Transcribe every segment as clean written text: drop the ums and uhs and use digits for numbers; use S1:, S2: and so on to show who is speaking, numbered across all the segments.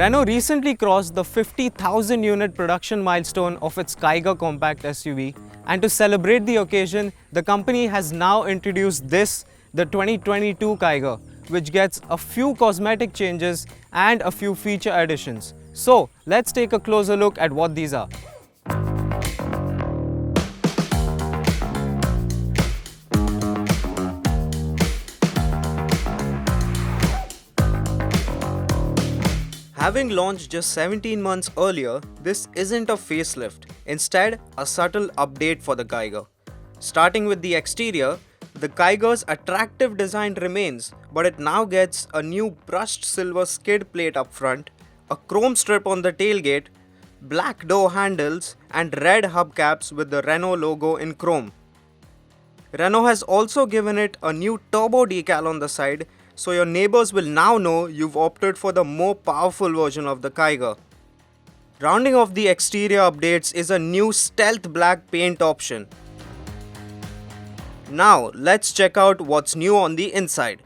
S1: Renault recently crossed the 50,000 unit production milestone of its Kiger compact SUV, and to celebrate the occasion, the company has now introduced this, the 2022 Kiger, which gets a few cosmetic changes and a few feature additions. So, let's take a closer look at what these are. Having launched just 17 months earlier, this isn't a facelift, instead a subtle update for the Kiger. Starting with the exterior, the Kiger's attractive design remains, but it now gets a new brushed silver skid plate up front, a chrome strip on the tailgate, black door handles and red hubcaps with the Renault logo in chrome. Renault has also given it a new turbo decal on the side, so your neighbors will now know you've opted for the more powerful version of the Kiger. Rounding off the exterior updates is a new stealth black paint option. Now let's check out what's new on the inside.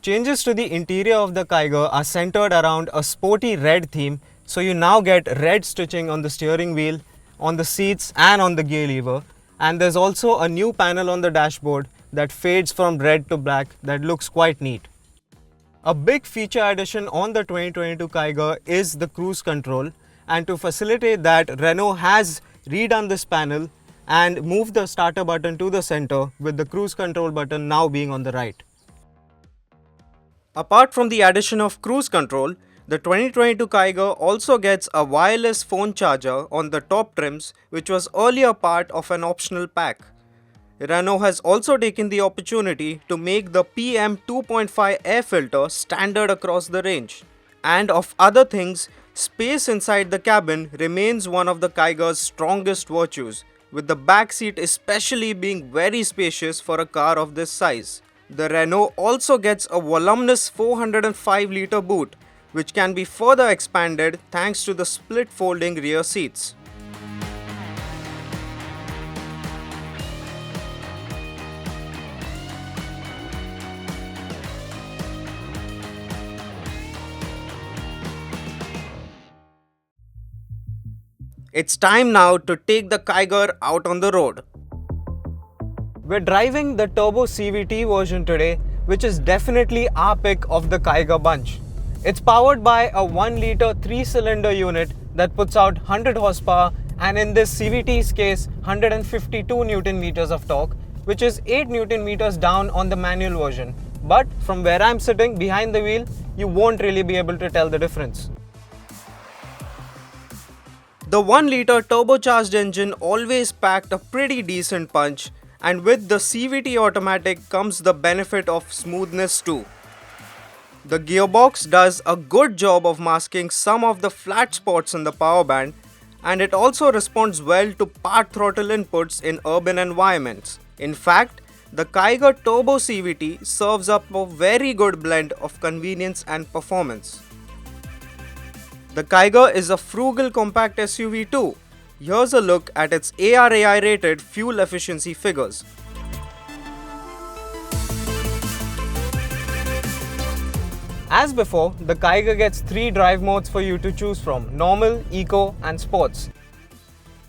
S1: Changes to the interior of the Kiger are centered around a sporty red theme, so you now get red stitching on the steering wheel, on the seats and on the gear lever, and there's also a new panel on the dashboard that fades from red to black that looks quite neat. A big feature addition on the 2022 Kiger is the cruise control, and to facilitate that, Renault has redone this panel and moved the starter button to the center, with the cruise control button now being on the right. Apart from the addition of cruise control, the 2022 Kiger also gets a wireless phone charger on the top trims, which was earlier part of an optional pack. Renault has also taken the opportunity to make the PM 2.5 air filter standard across the range. And of other things, space inside the cabin remains one of the Kiger's strongest virtues, with the back seat especially being very spacious for a car of this size. The Renault also gets a voluminous 405-litre boot, which can be further expanded thanks to the split folding rear seats. It's time now to take the Kiger out on the road. We're driving the Turbo CVT version today, which is definitely our pick of the Kiger bunch. It's powered by a 1-litre 3-cylinder unit that puts out 100 horsepower and in this CVT's case 152 Newton meters of torque, which is 8 Newton meters down on the manual version. But from where I'm sitting behind the wheel, you won't really be able to tell the difference. The 1-litre turbocharged engine always packed a pretty decent punch, and with the CVT automatic comes the benefit of smoothness too. The gearbox does a good job of masking some of the flat spots in the power band, and it also responds well to part throttle inputs in urban environments. In fact, the Kiger Turbo CVT serves up a very good blend of convenience and performance. The Kiger is a frugal compact SUV too. Here's a look at its ARAI rated fuel efficiency figures. As before, the Kiger gets 3 drive modes for you to choose from: normal, eco and sports.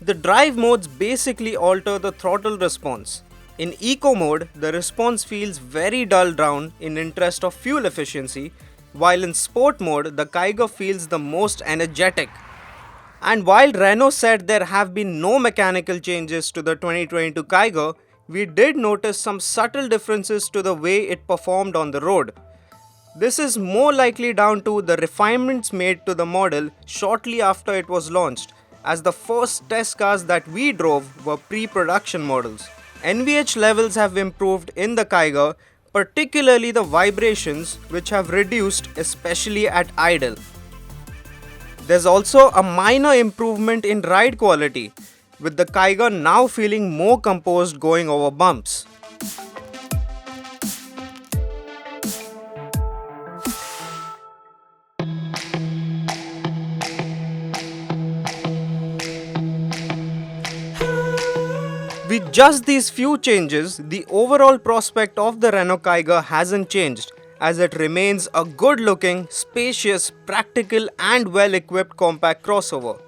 S1: The drive modes basically alter the throttle response. In eco mode, the response feels very dulled down in interest of fuel efficiency, while in sport mode, the Kiger feels the most energetic. And while Renault said there have been no mechanical changes to the 2022 Kiger, we did notice some subtle differences to the way it performed on the road. This is more likely down to the refinements made to the model shortly after it was launched, as the first test cars that we drove were pre-production models. NVH levels have improved in the Kiger, particularly the vibrations, which have reduced especially at idle. There's also a minor improvement in ride quality, with the Kiger now feeling more composed going over bumps. With just these few changes, the overall prospect of the Renault Kiger hasn't changed, as it remains a good looking, spacious, practical and well equipped compact crossover.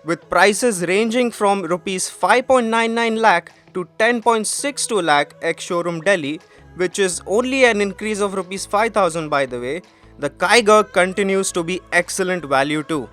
S1: With prices ranging from Rs 5.99 lakh to 10.62 lakh ex showroom Delhi, which is only an increase of Rs 5,000 by the way, the Kiger continues to be excellent value too.